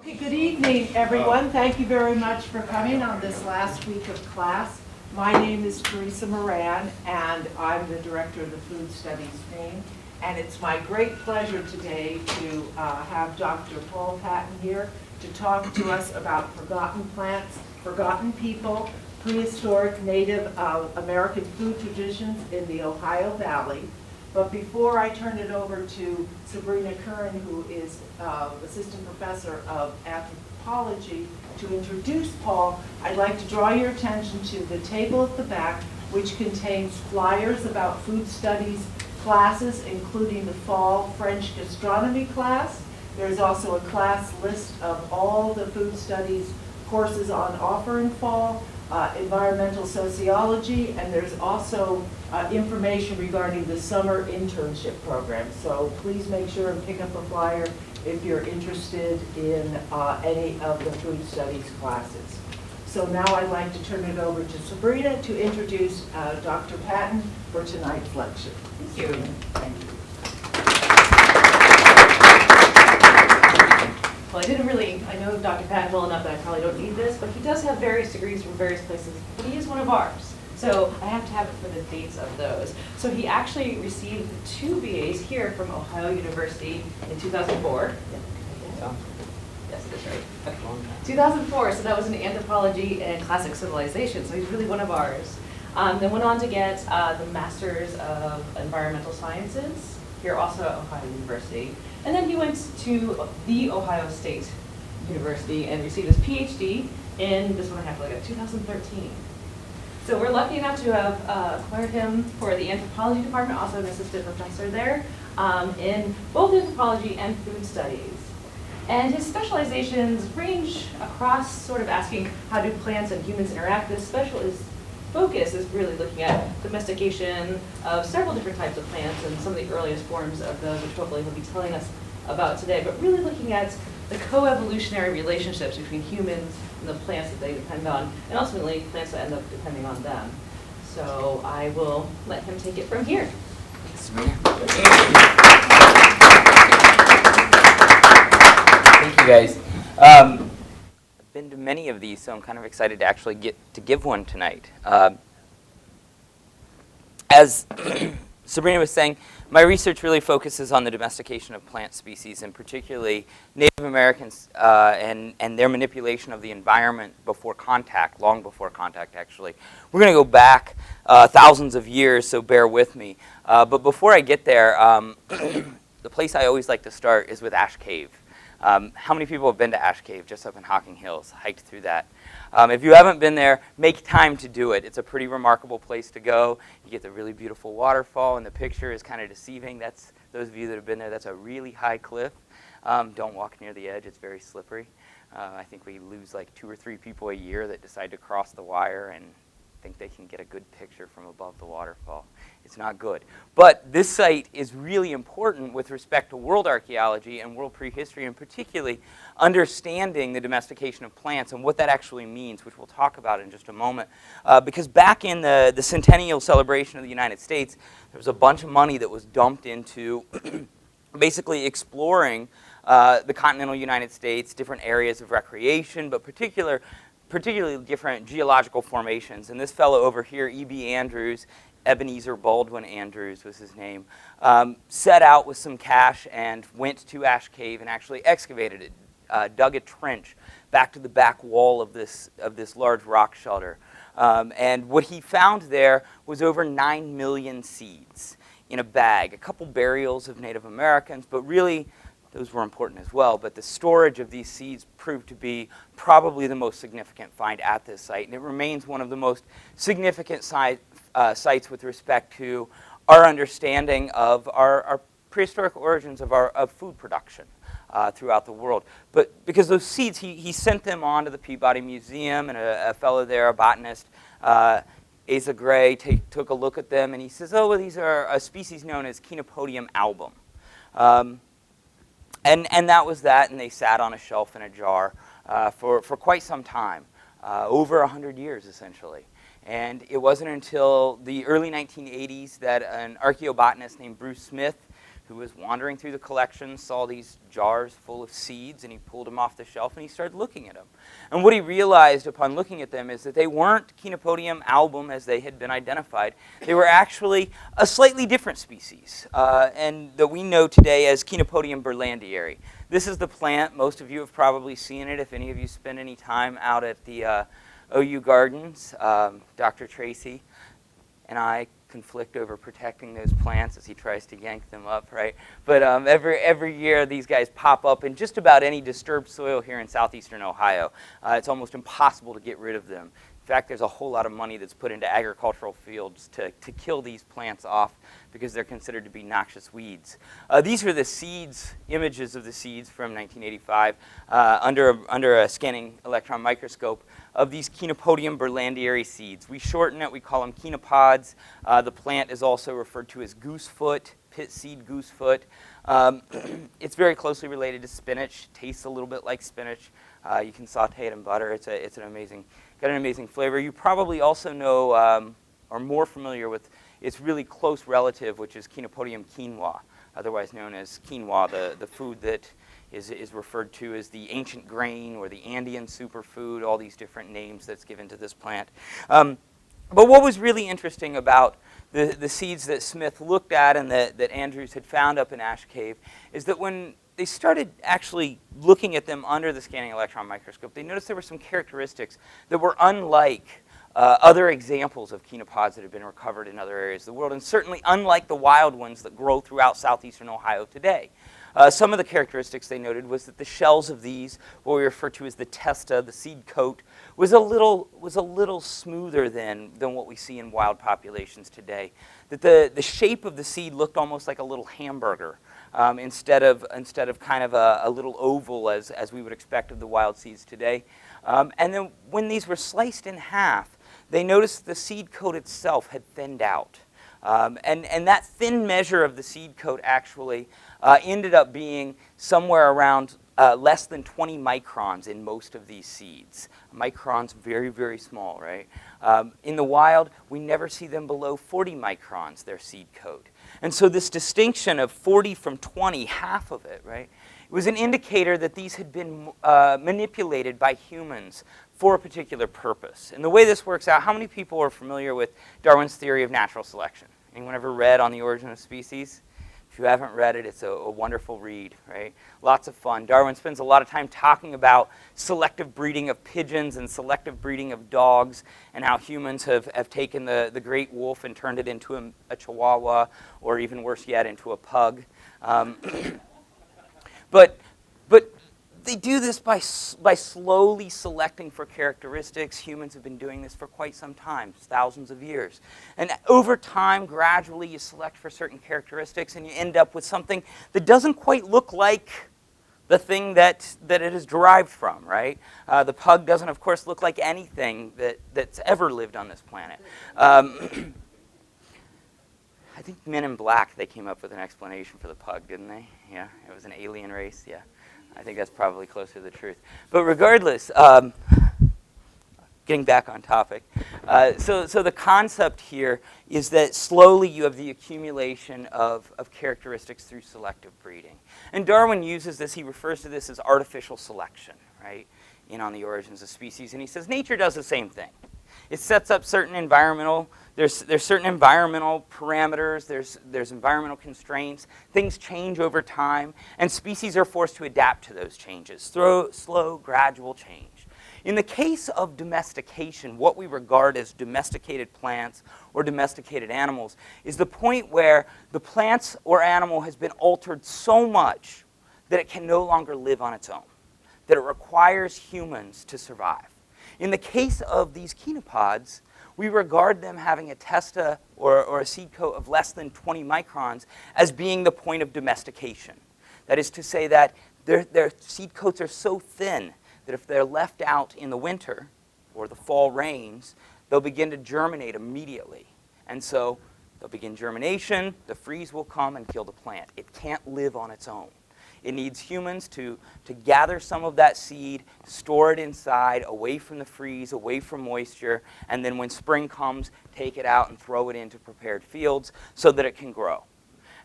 Okay, good evening, everyone. Thank you very much for coming on this last week of class. My name is Teresa Moran, and I'm the director of the Food Studies team. And it's my great pleasure today to have Dr. Paul Patton here to talk to us about forgotten plants, forgotten people, prehistoric Native American food traditions in the Ohio Valley. But before I turn it over to Sabrina Curran, who is assistant professor of Anthropology, to introduce Paul, I'd like to draw your attention to the table at the back, which contains flyers about food studies classes, including the fall French gastronomy class. There's also a class list of all the food studies courses on offer in fall, environmental sociology, and there's also information regarding the summer internship program. So please make sure and pick up a flyer if you're interested in any of the food studies classes. So now I'd like to turn it over to Sabrina to introduce Dr. Patton for tonight's lecture. Thank you. Thank you. Well, I know Dr. Patton well enough that I probably don't need this, but he does have various degrees from various places, but he is one of ours. So I have to have it for the dates of those. So he actually received 2 BAs here from Ohio University in 2004. Yes, it is right. Okay. 2004, so that was in Anthropology and Classic Civilization, so he's really one of ours. Then went on to get the Masters of Environmental Sciences, here also at Ohio University. And then he went to the Ohio State University and received his PhD in, this one I have to look at, 2013. So we're lucky enough to have acquired him for the Anthropology department, also an assistant professor there, in both anthropology and food studies. And his specializations range across sort of asking how do plants and humans interact. This focus is really looking at domestication of several different types of plants and some of the earliest forms of those, which hopefully he'll be telling us about today, but really looking at the co-evolutionary relationships between humans and the plants that they depend on, and ultimately plants that end up depending on them. So I will let him take it from here. Thanks, Sabrina. Thank you, guys. I've been to many of these, so I'm kind of excited to actually get to give one tonight. As Sabrina was saying, my research really focuses on the domestication of plant species, and particularly Native Americans and their manipulation of the environment before contact, long before contact, actually. We're going to go back thousands of years, so bear with me. But before I get there, the place I always like to start is with Ash Cave. How many people have been to Ash Cave just up in Hocking Hills, hiked through that? If you haven't been there, make time to do it. It's a pretty remarkable place to go. You get the really beautiful waterfall, and the picture is kind of deceiving. That's, those of you that have been there, that's a really high cliff. Don't walk near the edge, it's very slippery. I think we lose like 2 or 3 people a year that decide to cross the wire and think they can get a good picture from above the waterfall. It's not good. But this site is really important with respect to world archaeology and world prehistory, and particularly understanding the domestication of plants and what that actually means, which we'll talk about in just a moment. Because back in the centennial celebration of the United States, there was a bunch of money that was dumped into basically exploring the continental United States, different areas of recreation, but particularly different geological formations. And this fellow over here, E.B. Andrews, Ebenezer Baldwin Andrews was his name, set out with some cash and went to Ash Cave and actually excavated it, dug a trench back to the back wall of this large rock shelter. And what he found there was over 9 million seeds in a bag, a couple burials of Native Americans, but really those were important as well, but the storage of these seeds proved to be probably the most significant find at this site, and it remains one of the most significant sites with respect to our understanding of our prehistoric origins of food production throughout the world. But because those seeds, he sent them on to the Peabody Museum, and a fellow there, a botanist, Asa Gray, took a look at them, and he says, oh, well, these are a species known as Chenopodium album. And that was that, and they sat on a shelf in a jar for quite some time, over 100 years, essentially. And it wasn't until the early 1980s that an archaeobotanist named Bruce Smith, who was wandering through the collection, saw these jars full of seeds, and he pulled them off the shelf and he started looking at them. And what he realized upon looking at them is that they weren't Chenopodium album as they had been identified. They were actually a slightly different species, and that we know today as Chenopodium berlandieri. This is the plant. Most of you have probably seen it if any of you spend any time out at the OU gardens. Dr. Tracy and I conflict over protecting those plants as he tries to yank them up, right? But every year these guys pop up in just about any disturbed soil here in southeastern Ohio. It's almost impossible to get rid of them. In fact, there's a whole lot of money that's put into agricultural fields to kill these plants off because they're considered to be noxious weeds. These are the seeds, images of the seeds from 1985 under a scanning electron microscope of these Chenopodium berlandieri seeds. We shorten it, we call them chenopods. The plant is also referred to as goosefoot, pit seed goosefoot. It's very closely related to spinach, tastes a little bit like spinach. You can saute it in butter. It's an amazing, got an amazing flavor. You probably also know, are more familiar with its really close relative, which is Chenopodium quinoa, otherwise known as quinoa, the food that is referred to as the ancient grain or the Andean superfood, all these different names that's given to this plant. But what was really interesting about the seeds that Smith looked at and that Andrews had found up in Ash Cave is that when they started actually looking at them under the scanning electron microscope, they noticed there were some characteristics that were unlike other examples of chenopods that have been recovered in other areas of the world, and certainly unlike the wild ones that grow throughout southeastern Ohio today. Some of the characteristics they noted was that the shells of these, what we refer to as the testa, the seed coat, was a little smoother than what we see in wild populations today. That the shape of the seed looked almost like a little hamburger instead of kind of a little oval as we would expect of the wild seeds today. And then when these were sliced in half, they noticed the seed coat itself had thinned out. And that thin measure of the seed coat actually ended up being somewhere around less than 20 microns in most of these seeds. Microns, very, very small, right? In the wild, we never see them below 40 microns, their seed coat. And so this distinction of 40 from 20, half of it, right? It was an indicator that these had been manipulated by humans for a particular purpose. And the way this works out, how many people are familiar with Darwin's theory of natural selection? Anyone ever read On the Origin of Species? If you haven't read it, it's a wonderful read, right? Lots of fun. Darwin spends a lot of time talking about selective breeding of pigeons and selective breeding of dogs and how humans have taken the great wolf and turned it into a chihuahua, or even worse yet, into a pug. But they do this by slowly selecting for characteristics. Humans have been doing this for quite some time, thousands of years. And over time, gradually, you select for certain characteristics, and you end up with something that doesn't quite look like the thing that it is derived from, right? The pug doesn't, of course, look like anything that's ever lived on this planet. I think Men in Black, they came up with an explanation for the pug, didn't they? Yeah, it was an alien race, yeah. I think that's probably closer to the truth. But regardless, getting back on topic, so the concept here is that slowly you have the accumulation of characteristics through selective breeding. And Darwin uses this, he refers to this as artificial selection, right, in On the Origins of Species. And he says nature does the same thing. It sets up certain environmental, there's certain environmental parameters, there's environmental constraints, things change over time, and species are forced to adapt to those changes, slow, gradual change. In the case of domestication, what we regard as domesticated plants or domesticated animals is the point where the plants or animal has been altered so much that it can no longer live on its own, that it requires humans to survive. In the case of these chenopods, we regard them having a testa or a seed coat of less than 20 microns as being the point of domestication. That is to say that their seed coats are so thin that if they're left out in the winter or the fall rains, they'll begin to germinate immediately. And so they'll begin germination, the freeze will come and kill the plant. It can't live on its own. It needs humans to gather some of that seed, store it inside, away from the freeze, away from moisture, and then when spring comes, take it out and throw it into prepared fields so that it can grow.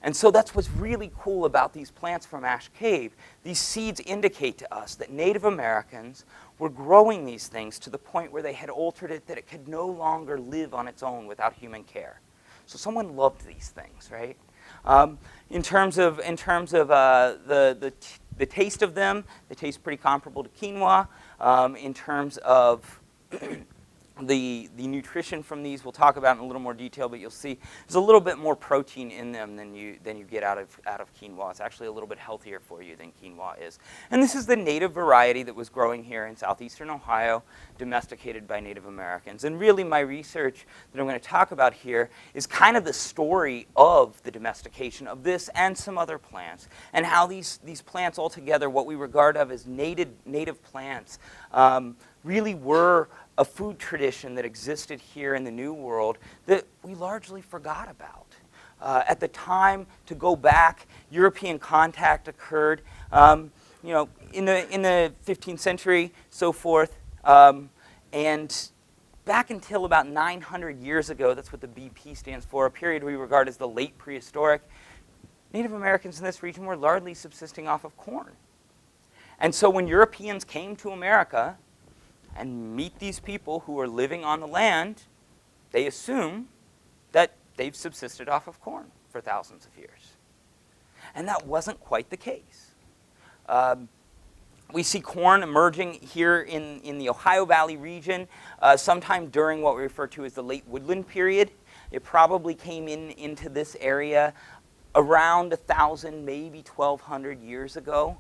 And so that's what's really cool about these plants from Ash Cave. These seeds indicate to us that Native Americans were growing these things to the point where they had altered it that it could no longer live on its own without human care. So someone loved these things, right? In terms of the taste of them, they taste pretty comparable to quinoa. In terms of the nutrition from these, we'll talk about in a little more detail, but you'll see there's a little bit more protein in them than you get out of quinoa. It's actually a little bit healthier for you than quinoa is. And this is the native variety that was growing here in southeastern Ohio, domesticated by Native Americans. And really my research that I'm going to talk about here is kind of the story of the domestication of this and some other plants, and how these plants altogether, what we regard of as native plants, really were a food tradition that existed here in the New World that we largely forgot about. At the time, to go back, European contact occurred, in the 15th century, so forth, and back until about 900 years ago, that's what the BP stands for, a period we regard as the late prehistoric, Native Americans in this region were largely subsisting off of corn. And so when Europeans came to America and meet these people who are living on the land, they assume that they've subsisted off of corn for thousands of years. And that wasn't quite the case. We see corn emerging here in the Ohio Valley region sometime during what we refer to as the late Woodland period. It probably came into this area around 1,000, maybe 1,200 years ago.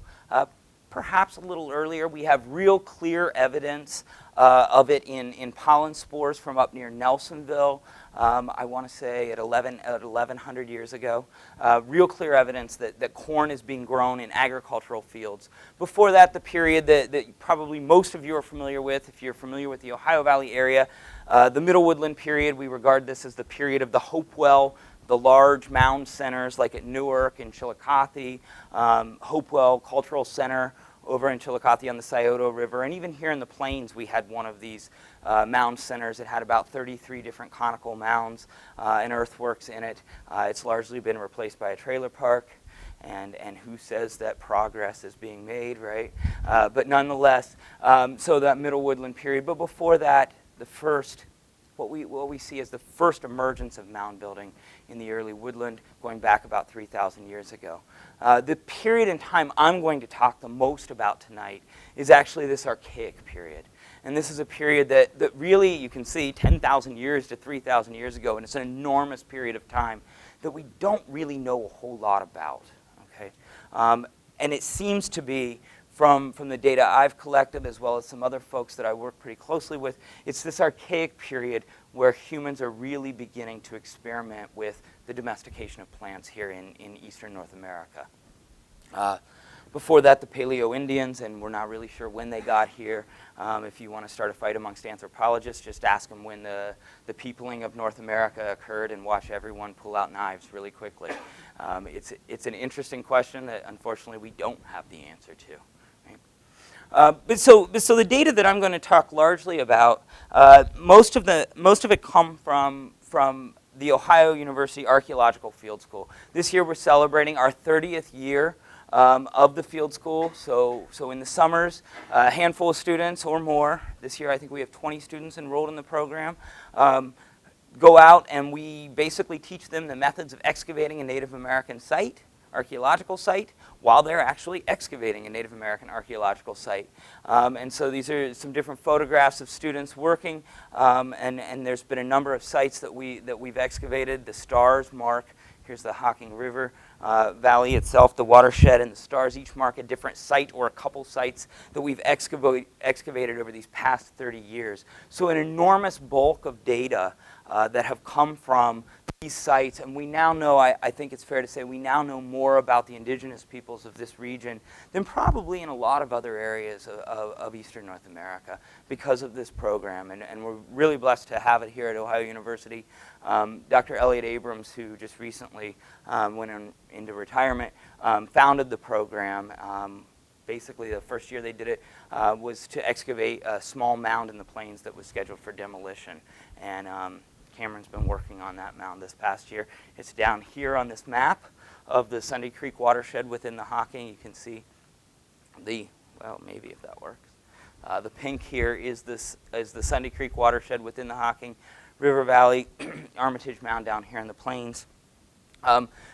Perhaps a little earlier. We have real clear evidence of it in pollen spores from up near Nelsonville, I want to say at 1,100 years ago. Real clear evidence that corn is being grown in agricultural fields. Before that, the period that probably most of you are familiar with, if you're familiar with the Ohio Valley area, the Middle Woodland period, we regard this as the period of the Hopewell, the large mound centers like at Newark and Chillicothe, Hopewell Cultural Center over in Chillicothe on the Scioto River, and even here in the plains we had one of these mound centers. It had about 33 different conical mounds and earthworks in it. It's largely been replaced by a trailer park, and who says that progress is being made, right? But nonetheless, so that Middle Woodland period. But before that, the first, what we see as the first emergence of mound building in the early woodland, going back about 3,000 years ago. The period in time I'm going to talk the most about tonight is actually this archaic period. And this is a period that really, you can see 10,000 years to 3,000 years ago, and it's an enormous period of time that we don't really know a whole lot about. Okay? And it seems to be, from the data I've collected, as well as some other folks that I work pretty closely with, it's this archaic period where humans are really beginning to experiment with the domestication of plants here in eastern North America. Before that, the Paleo-Indians, and we're not really sure when they got here. If you want to start a fight amongst anthropologists, just ask them when the peopling of North America occurred and watch everyone pull out knives really quickly. It's an interesting question that unfortunately we don't have the answer to. But so the data that I'm going to talk largely about, most of it come from the Ohio University Archaeological Field School. This year we're celebrating our 30th year of the field school. So in the summers, a handful of students or more. This year I think we have 20 students enrolled in the program. Go out and we basically teach them the methods of excavating a Native American site, archaeological site, while they're actually excavating a Native American archaeological site. And so these are some different photographs of students working, and there's been a number of sites that we've excavated. The stars mark, here's the Hocking River Valley itself, the Watershed, and the stars each mark a different site or a couple sites that we've excavated over these past 30 years. So an enormous bulk of data that have come from these sites, and we now know, I think it's fair to say, we now know more about the indigenous peoples of this region than probably in a lot of other areas of eastern North America because of this program, and we're really blessed to have it here at Ohio University. Dr. Elliott Abrams, who just recently went into retirement, founded the program. Basically, the first year they did it was to excavate a small mound in the plains that was scheduled for demolition, and Cameron's been working on that mound this past year. It's down here on this map. of the Sunday Creek watershed within the Hocking. You can see the, well, maybe if that works. The pink here is the Sunday Creek watershed within the Hocking River Valley, Armitage Mound down here in the plains.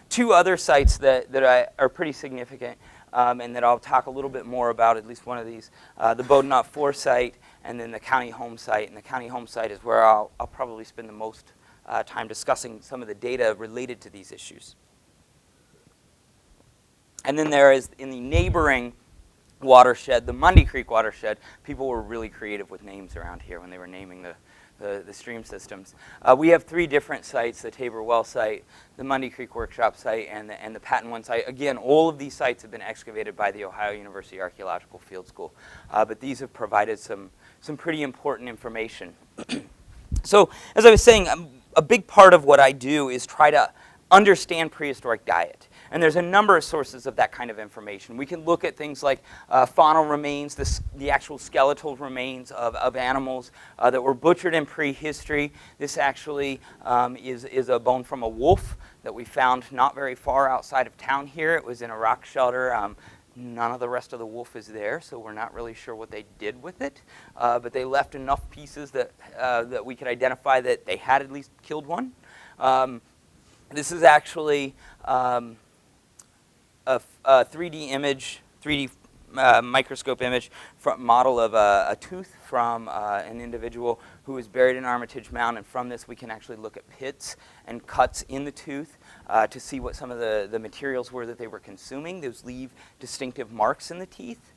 Two other sites that are pretty significant and that I'll talk a little bit more about, at least one of these, the Bodenot 4 site and then the county home site. And the county home site is where I'll probably spend the most time discussing some of the data related to these issues. And then there is, in the neighboring watershed, the Mundy Creek watershed, people were really creative with names around here when they were naming the stream systems. We have 3 different sites, the Tabor Well site, the Mundy Creek Workshop site, and the Patton 1 site. Again, all of these sites have been excavated by the Ohio University Archaeological Field School, but these have provided some pretty important information. So, as I was saying, a big part of what I do is try to understand prehistoric diet. And there's a number of sources of that kind of information. We can look at things like faunal remains, the actual skeletal remains of animals that were butchered in prehistory. This actually is a bone from a wolf that we found not very far outside of town here. It was in a rock shelter. None of the rest of the wolf is there, so we're not really sure what they did with it. But they left enough pieces that we could identify that they had at least killed one. This is actually a 3D image, 3D microscope image model of a tooth from an individual who was buried in Armitage Mound, and from this we can actually look at pits and cuts in the tooth to see what some of the materials were that they were consuming. Those leave distinctive marks in the teeth.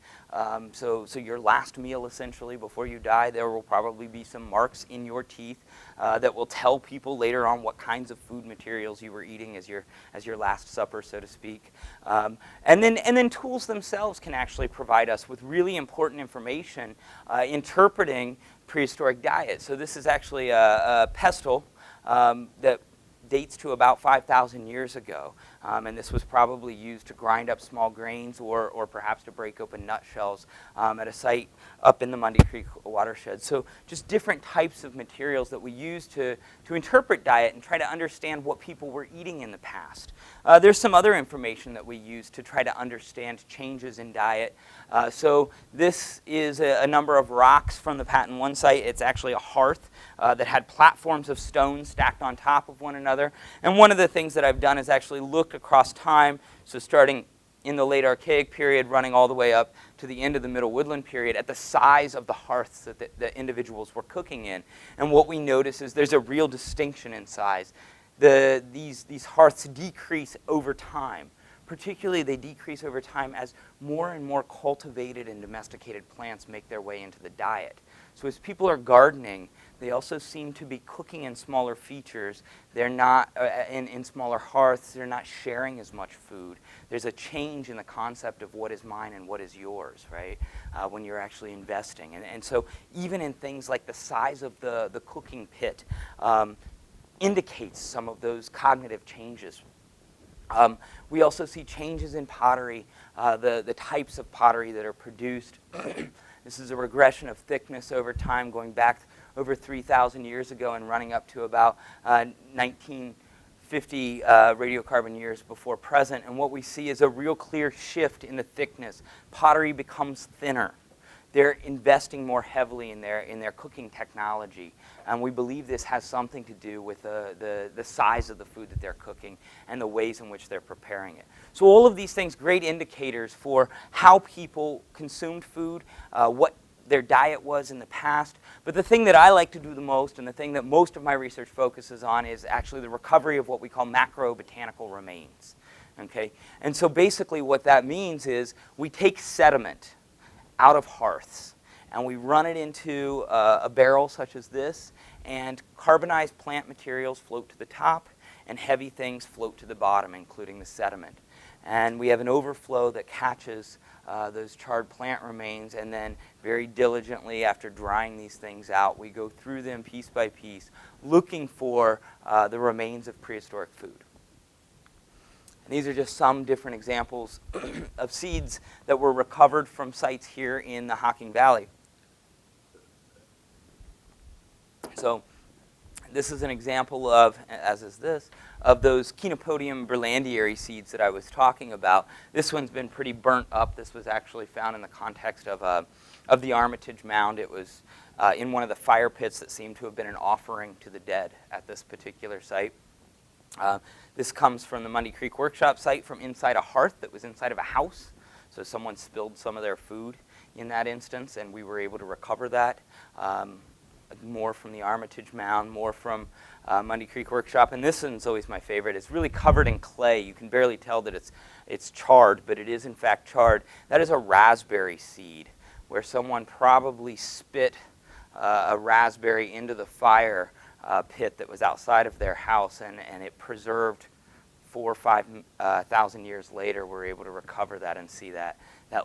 So your last meal, essentially, before you die, there will probably be some marks in your teeth that will tell people later on what kinds of food materials you were eating as your last supper, so to speak. And then tools themselves can actually provide us with really important information interpreting prehistoric diet. So this is actually a pestle that dates to about 5,000 years ago. And this was probably used to grind up small grains or perhaps to break open nutshells at a site up in the Mundy Creek watershed. So just different types of materials that we use to interpret diet and try to understand what people were eating in the past. There's some other information that we use to try to understand changes in diet. So this is a number of rocks from the Patton 1 site. It's actually a hearth that had platforms of stone stacked on top of one another. And one of the things that I've done is actually looked across time, so starting in the late Archaic period, running all the way up to the end of the Middle Woodland period, at the size of the hearths that the individuals were cooking in. And what we notice is there's a real distinction in size. These hearths decrease over time. Particularly, they decrease over time as more and more cultivated and domesticated plants make their way into the diet. So as people are gardening, they also seem to be cooking in smaller features. They're not in smaller hearths. They're not sharing as much food. There's a change in the concept of what is mine and what is yours, right, when you're actually investing. And so even in things like the size of the cooking pit indicates some of those cognitive changes. We also see changes in pottery, the types of pottery that are produced. This is a regression of thickness over time, going back over 3,000 years ago and running up to about 1950 radiocarbon years before present. And what we see is a real clear shift in the thickness. Pottery becomes thinner. They're investing more heavily in their cooking technology. And we believe this has something to do with the size of the food that they're cooking and the ways in which they're preparing it. So all of these things, great indicators for how people consumed food, what their diet was in the past. But the thing that I like to do the most, and the thing that most of my research focuses on, is actually the recovery of what we call macrobotanical remains. Okay? And so basically what that means is we take sediment out of hearths, and we run it into a barrel such as this, and carbonized plant materials float to the top, and heavy things float to the bottom, including the sediment. And we have an overflow that catches those charred plant remains, and then very diligently, after drying these things out, we go through them piece by piece, looking for the remains of prehistoric food. And these are just some different examples of seeds that were recovered from sites here in the Hocking Valley. So This is an example of, as is this, of those Chenopodium berlandieri seeds that I was talking about. This one's been pretty burnt up. This was actually found in the context of the Armitage Mound. It was in one of the fire pits that seemed to have been an offering to the dead at this particular site. This comes from the Mundy Creek Workshop site from inside a hearth that was inside of a house. So someone spilled some of their food in that instance, and we were able to recover that. More from the Armitage Mound, more from Mundy Creek Workshop, and this one's always my favorite. It's really covered in clay. You can barely tell that it's charred, but it is in fact charred. That is a raspberry seed, where someone probably spit a raspberry into the fire pit that was outside of their house, and it preserved 4,000 or 5,000 years later. We're able to recover that and see that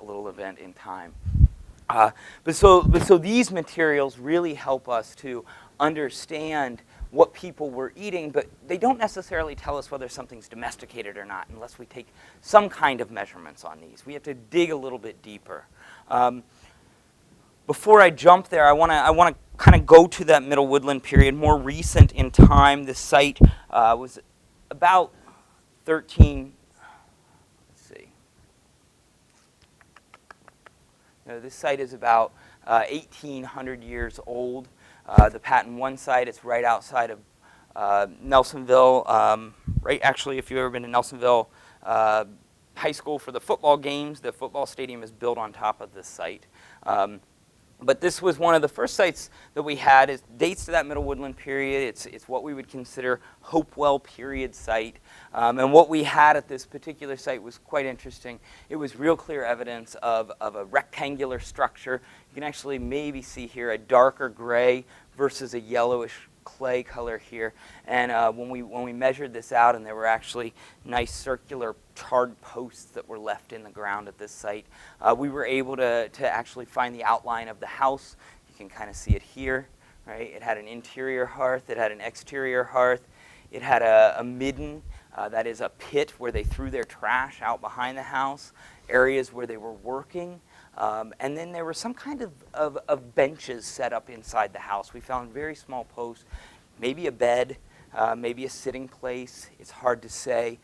little event in time. But so these materials really help us to understand what people were eating, but they don't necessarily tell us whether something's domesticated or not unless we take some kind of measurements on these. We have to dig a little bit deeper. Before I jump there, I want to kind of go to that Middle Woodland period, more recent in time. This site was about 13. This site is about 1,800 years old. The Patton 1 site, it's right outside of Nelsonville. Right, actually, if you've ever been to Nelsonville High School for the football games, the football stadium is built on top of this site. But this was one of the first sites that we had. It dates to that Middle Woodland period. It's what we would consider Hopewell period site. And what we had at this particular site was quite interesting. It was real clear evidence of a rectangular structure. You can actually maybe see here a darker gray versus a yellowish clay color here. And when we measured this out, and there were actually nice circular charred posts that were left in the ground at this site, we were able to actually find the outline of the house. You can kind of see it here, right? It had an interior hearth. It had an exterior hearth. It had a midden, that is a pit where they threw their trash out behind the house, areas where they were working. And then there were some kind of benches set up inside the house. We found very small posts, maybe a bed, maybe a sitting place. It's hard to say.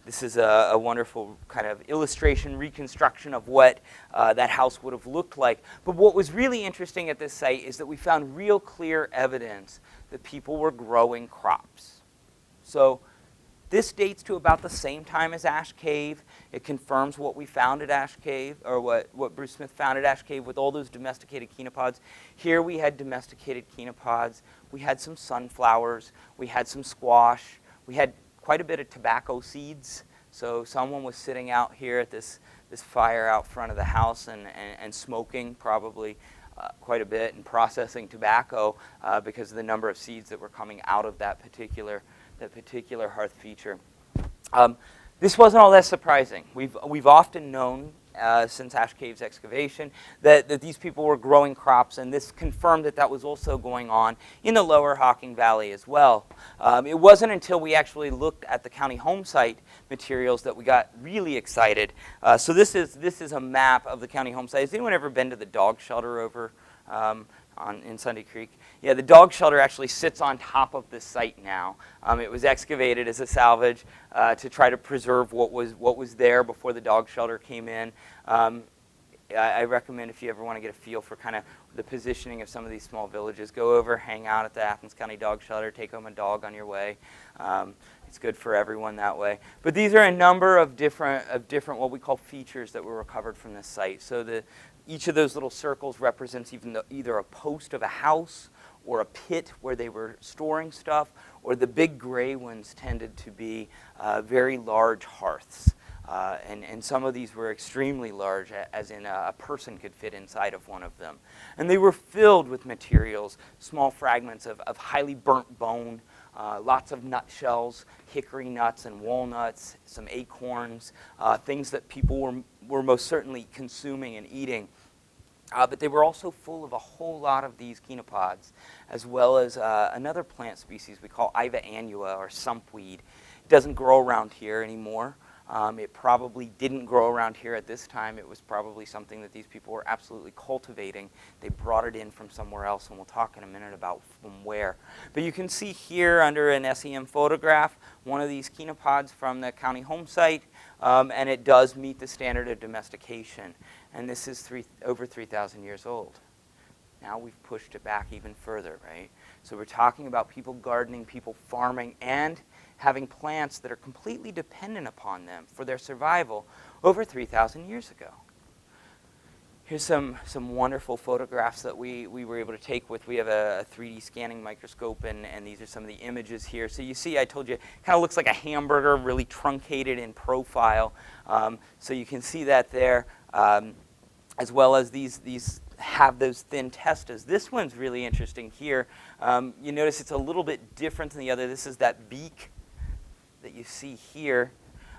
This is a wonderful kind of illustration, reconstruction of what that house would have looked like. But what was really interesting at this site is that we found real clear evidence that people were growing crops. So this dates to about the same time as Ash Cave. It confirms what we found at Ash Cave, or what Bruce Smith found at Ash Cave with all those domesticated chenopods. Here we had domesticated chenopods. We had some sunflowers. We had some squash. We had quite a bit of tobacco seeds. So someone was sitting out here at this fire out front of the house and smoking probably quite a bit and processing tobacco because of the number of seeds that were coming out of that particular hearth feature. This wasn't all that surprising. We've often known since Ash Cave's excavation that these people were growing crops, and this confirmed that was also going on in the lower Hocking Valley as well. It wasn't until we actually looked at the county home site materials that we got really excited. So this is a map of the county home site. Has anyone ever been to the dog shelter over in Sunday Creek? Yeah, the dog shelter actually sits on top of this site now. It was excavated as a salvage to try to preserve what was there before the dog shelter came in. I recommend, if you ever want to get a feel for kind of the positioning of some of these small villages, go over, hang out at the Athens County Dog Shelter, take home a dog on your way. It's good for everyone that way. But these are a number of different what we call features that were recovered from this site. So each of those little circles represents either a post of a house or a pit where they were storing stuff, or the big gray ones tended to be very large hearths. And some of these were extremely large, as in a person could fit inside of one of them. And they were filled with materials, small fragments of highly burnt bone, lots of nutshells, hickory nuts and walnuts, some acorns, things that people were most certainly consuming and eating. But they were also full of a whole lot of these chenopods, as well as another plant species we call Iva annua, or sumpweed. It doesn't grow around here anymore. It probably didn't grow around here at this time. It was probably something that these people were absolutely cultivating. They brought it in from somewhere else, and we'll talk in a minute about from where. But you can see here under an SEM photograph one of these chenopods from the county home site, and it does meet the standard of domestication. And this is over 3,000 years old. Now we've pushed it back even further, right? So we're talking about people gardening, people farming, and having plants that are completely dependent upon them for their survival over 3,000 years ago. Here's some wonderful photographs that we were able to take with. We have a 3D scanning microscope, and these are some of the images here. So you see, I told you, it kind of looks like a hamburger, really truncated in profile. So you can see that there, as well as these have those thin testes. This one's really interesting here. You notice it's a little bit different than the other. This is that beak that you see here.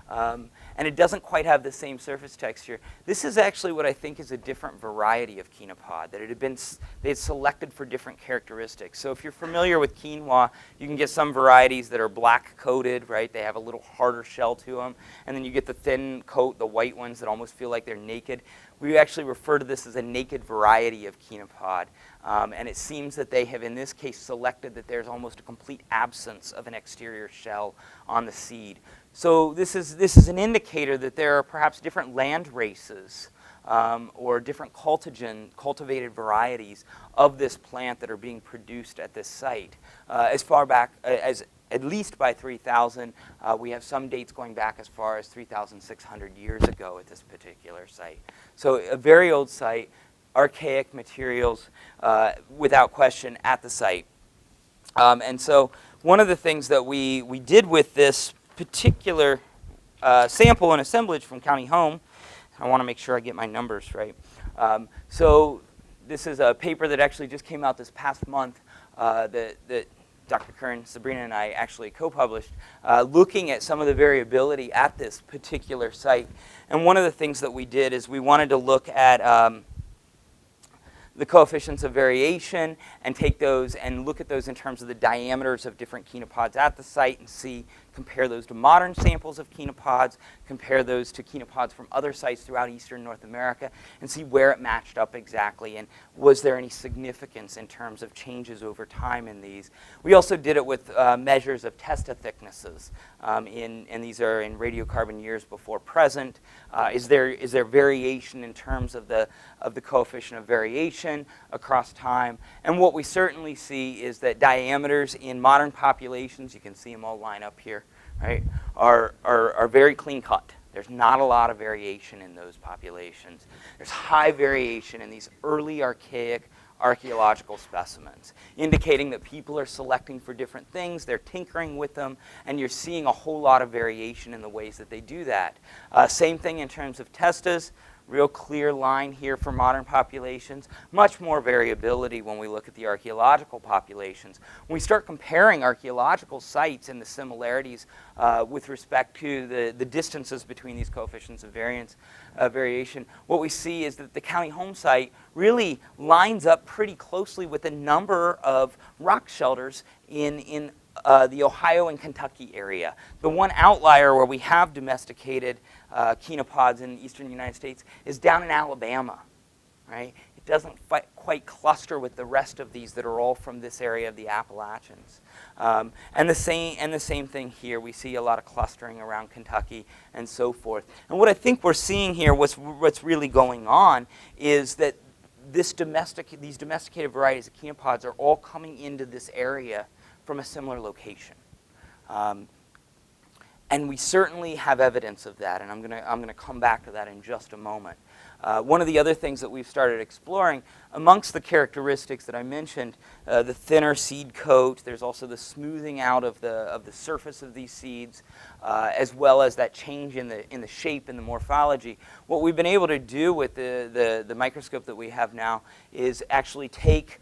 And it doesn't quite have the same surface texture. This is actually what I think is a different variety of chenopod, that they had selected for different characteristics. So if you're familiar with quinoa, you can get some varieties that are black-coated, right? They have a little harder shell to them. And then you get the thin coat, the white ones that almost feel like they're naked. We actually refer to this as a naked variety of chenopod. And it seems that they have, in this case, selected that there's almost a complete absence of an exterior shell on the seed. So this is an indicator that there are perhaps different land races or different cultivated varieties of this plant that are being produced at this site. As far back as at least by 3,000, we have some dates going back as far as 3,600 years ago at this particular site. So a very old site, archaic materials without question at the site. And so one of the things that we did with this particular sample and assemblage from County Home, I want to make sure I get my numbers right. So this is a paper that actually just came out this past month that Dr. Kern, Sabrina, and I actually co-published, looking at some of the variability at this particular site. And one of the things that we did is we wanted to look at the coefficients of variation and take those and look at those in terms of the diameters of different chenopods at the site and compare those to modern samples of chenopods, compare those to chenopods from other sites throughout eastern North America, and see where it matched up exactly, and was there any significance in terms of changes over time in these. We also did it with measures of testa thicknesses, and these are in radiocarbon years before present. Is there variation in terms of the coefficient of variation across time? And what we certainly see is that diameters in modern populations, you can see them all line up here, right, are very clean cut. There's not a lot of variation in those populations. There's high variation in these early archaic archaeological specimens, indicating that people are selecting for different things, they're tinkering with them, and you're seeing a whole lot of variation in the ways that they do that. Same thing in terms of testes. Real clear line here for modern populations. Much more variability when we look at the archaeological populations. When we start comparing archaeological sites and the similarities with respect to the distances between these coefficients of variation, what we see is that the county home site really lines up pretty closely with a number of rock shelters in the Ohio and Kentucky area. The one outlier where we have domesticated chenopods in the eastern United States is down in Alabama, right? It doesn't quite cluster with the rest of these that are all from this area of the Appalachians. And the same thing here. We see a lot of clustering around Kentucky and so forth. And what I think we're seeing here, what's really going on, is that these domesticated varieties of chenopods are all coming into this area from a similar location. And we certainly have evidence of that, and I'm gonna come back to that in just a moment. One of the other things that we've started exploring, amongst the characteristics that I mentioned, the thinner seed coat, there's also the smoothing out of the surface of these seeds, as well as that change in the shape and the morphology. What we've been able to do with the microscope that we have now is actually take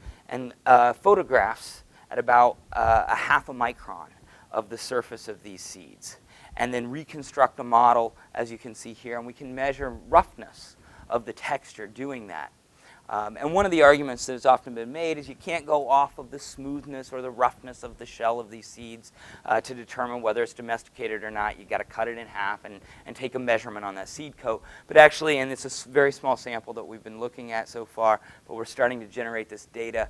photographs at about a half a micron of the surface of these seeds, and then reconstruct a model, as you can see here, and we can measure roughness of the texture doing that. And one of the arguments that has often been made is you can't go off of the smoothness or the roughness of the shell of these seeds to determine whether it's domesticated or not. You've got to cut it in half and take a measurement on that seed coat. But actually, and it's a very small sample that we've been looking at so far, but we're starting to generate this data.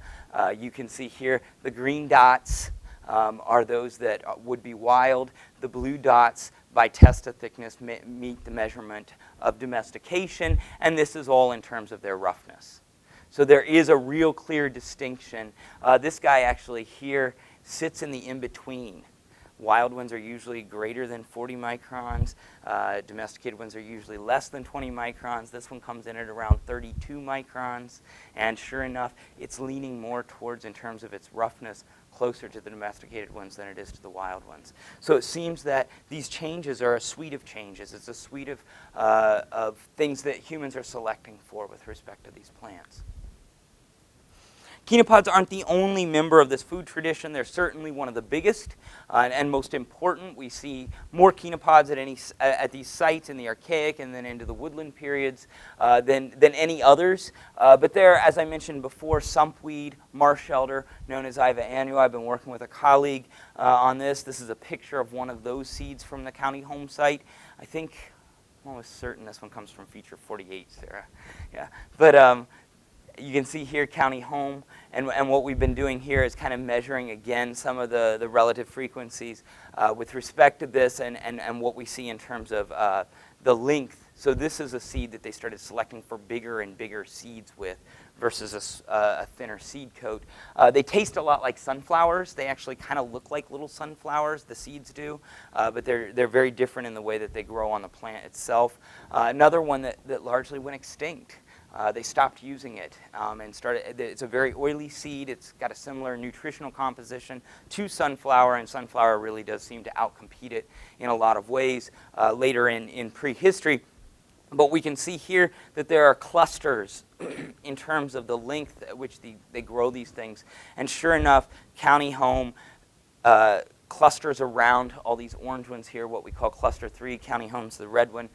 You can see here the green dots are those that would be wild. The blue dots by testa thickness meet the measurement of domestication, and this is all in terms of their roughness. So there is a real clear distinction. This guy actually here sits in the in-between. Wild ones are usually greater than 40 microns. Domesticated ones are usually less than 20 microns. This one comes in at around 32 microns. And sure enough, it's leaning more towards, in terms of its roughness, closer to the domesticated ones than it is to the wild ones. So it seems that these changes are a suite of changes. It's a suite of things that humans are selecting for with respect to these plants. Chenopods aren't the only member of this food tradition. They're certainly one of the biggest and most important. We see more chenopods at these sites in the Archaic and then into the Woodland periods than any others. But they're, as I mentioned before, sumpweed, marsh elder, known as Iva annua. I've been working with a colleague on this. This is a picture of one of those seeds from the county home site. I think, I'm almost certain this one comes from feature 48, Sarah. Yeah, but you can see here county home, and what we've been doing here is kind of measuring again some of the relative frequencies with respect to this and what we see in terms of the length. So this is a seed that they started selecting for bigger and bigger seeds with versus a thinner seed coat. They taste a lot like sunflowers. They actually kind of look like little sunflowers, the seeds do, but they're very different in the way that they grow on the plant itself. Another one that largely went extinct. They stopped using it and started. It's a very oily seed. It's got a similar nutritional composition to sunflower, and sunflower really does seem to outcompete it in a lot of ways later in prehistory. But we can see here that there are clusters in terms of the length at which they grow these things. And sure enough, county home clusters around all these orange ones here, what we call cluster 3. County home's the red one.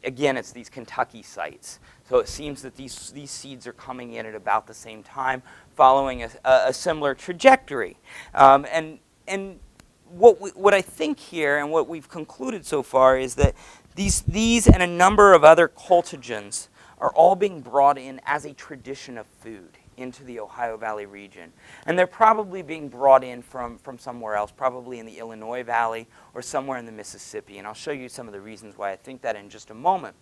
Again, it's these Kentucky sites. So it seems that these seeds are coming in at about the same time, following a similar trajectory. And what I think here, and what we've concluded so far, is that these and a number of other cultigens are all being brought in as a tradition of food into the Ohio Valley region. And they're probably being brought in from somewhere else, probably in the Illinois Valley or somewhere in the Mississippi. And I'll show you some of the reasons why I think that in just a moment.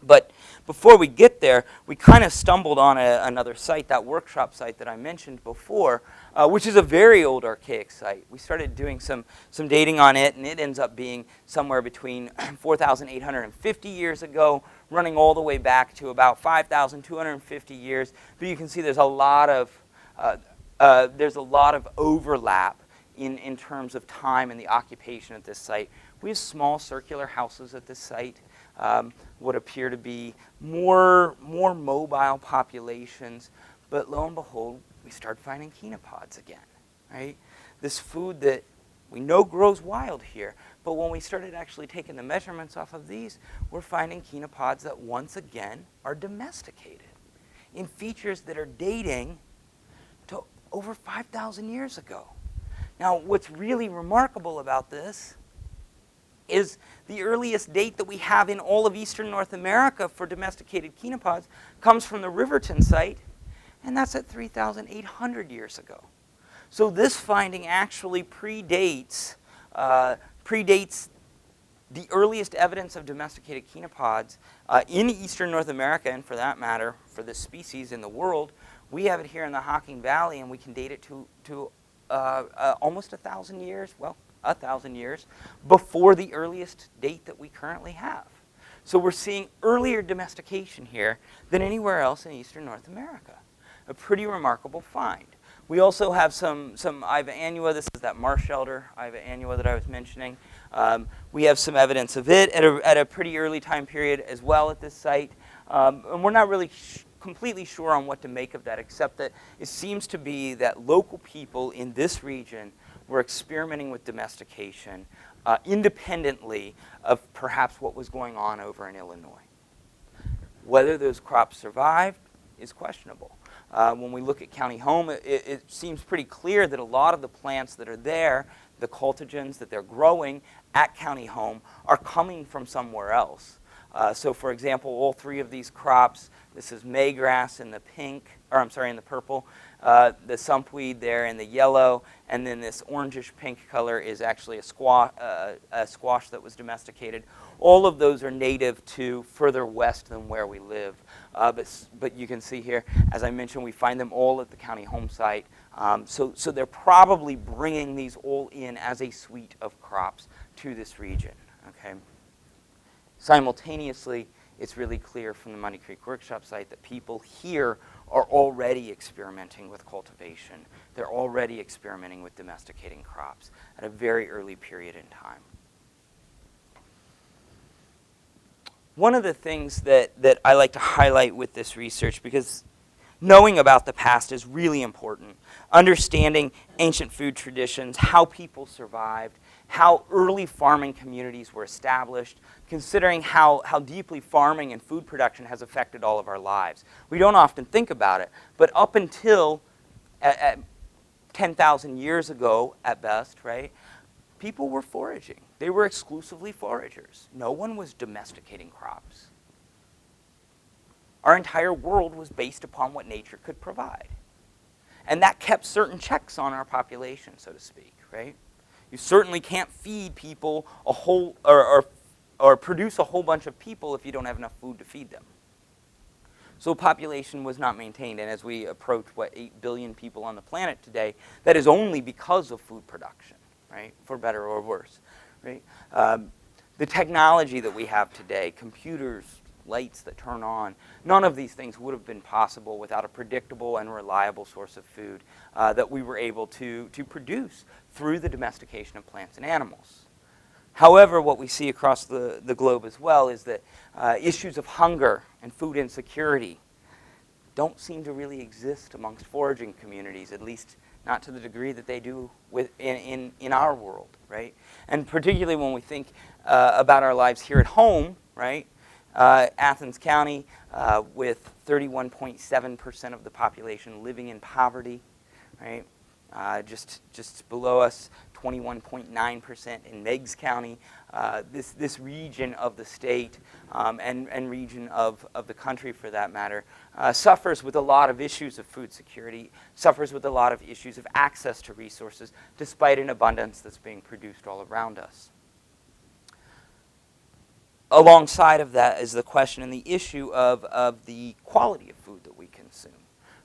But before we get there, we kind of stumbled on another site, that workshop site that I mentioned before, which is a very old archaic site. We started doing some dating on it, and it ends up being somewhere between 4,850 years ago, running all the way back to about 5,250 years. But you can see there's a lot of overlap in terms of time and the occupation at this site. We have small circular houses at this site. What appear to be more mobile populations, but lo and behold, we start finding chenopods again, right? This food that we know grows wild here, but when we started actually taking the measurements off of these, we're finding chenopods that once again are domesticated in features that are dating to over 5,000 years ago. Now, what's really remarkable about this is the earliest date that we have in all of eastern North America for domesticated chenopods comes from the Riverton site, and that's at 3,800 years ago. So this finding actually predates the earliest evidence of domesticated chenopods in eastern North America, and for that matter, for this species in the world. We have it here in the Hocking Valley, and we can date it to almost 1,000 years, well, 1,000 years before the earliest date that we currently have. So we're seeing earlier domestication here than anywhere else in eastern North America. A pretty remarkable find. We also have some Iva annua. This is that marsh elder, Iva annua, that I was mentioning. We have some evidence of it at a pretty early time period as well at this site. And we're not really completely sure on what to make of that, except that it seems to be that local people in this region were experimenting with domestication independently of perhaps what was going on over in Illinois. Whether those crops survived, is questionable. When we look at County Home, it seems pretty clear that a lot of the plants that are there, the cultigens that they're growing at County Home, are coming from somewhere else. So for example, all three of these crops, this is maygrass in the pink, or I'm sorry, in the purple, the sumpweed there in the yellow, and then this orangish pink color is actually a squash that was domesticated. All of those are native to further west than where we live. But you can see here, as I mentioned, we find them all at the County Home site. So they're probably bringing these all in as a suite of crops to this region. Okay. Simultaneously, it's really clear from the Muddy Creek Workshop site that people here are already experimenting with cultivation. They're already experimenting with domesticating crops at a very early period in time. One of the things that I like to highlight with this research, because knowing about the past is really important, understanding ancient food traditions, how people survived, how early farming communities were established, considering how deeply farming and food production has affected all of our lives. We don't often think about it, but up until 10,000 years ago at best, right, people were foraging. They were exclusively foragers. No one was domesticating crops. Our entire world was based upon what nature could provide. And that kept certain checks on our population, so to speak, right? You certainly can't feed people a whole, or produce a whole bunch of people if you don't have enough food to feed them. So population was not maintained, and as we approach, 8 billion people on the planet today, that is only because of food production, right, for better or worse, right? The technology that we have today, computers, lights that turn on, none of these things would have been possible without a predictable and reliable source of food that we were able to produce through the domestication of plants and animals. However, what we see across the globe as well is that issues of hunger and food insecurity don't seem to really exist amongst foraging communities, at least not to the degree that they do in our world, right? And particularly when we think about our lives here at home, right? Athens County, with 31.7% of the population living in poverty, right? Just below us, 21.9% in Meigs County. This region of the state and region of the country, for that matter, suffers with a lot of issues of food security, suffers with a lot of issues of access to resources, despite an abundance that's being produced all around us. Alongside of that is the question and the issue of the quality of food that we consume,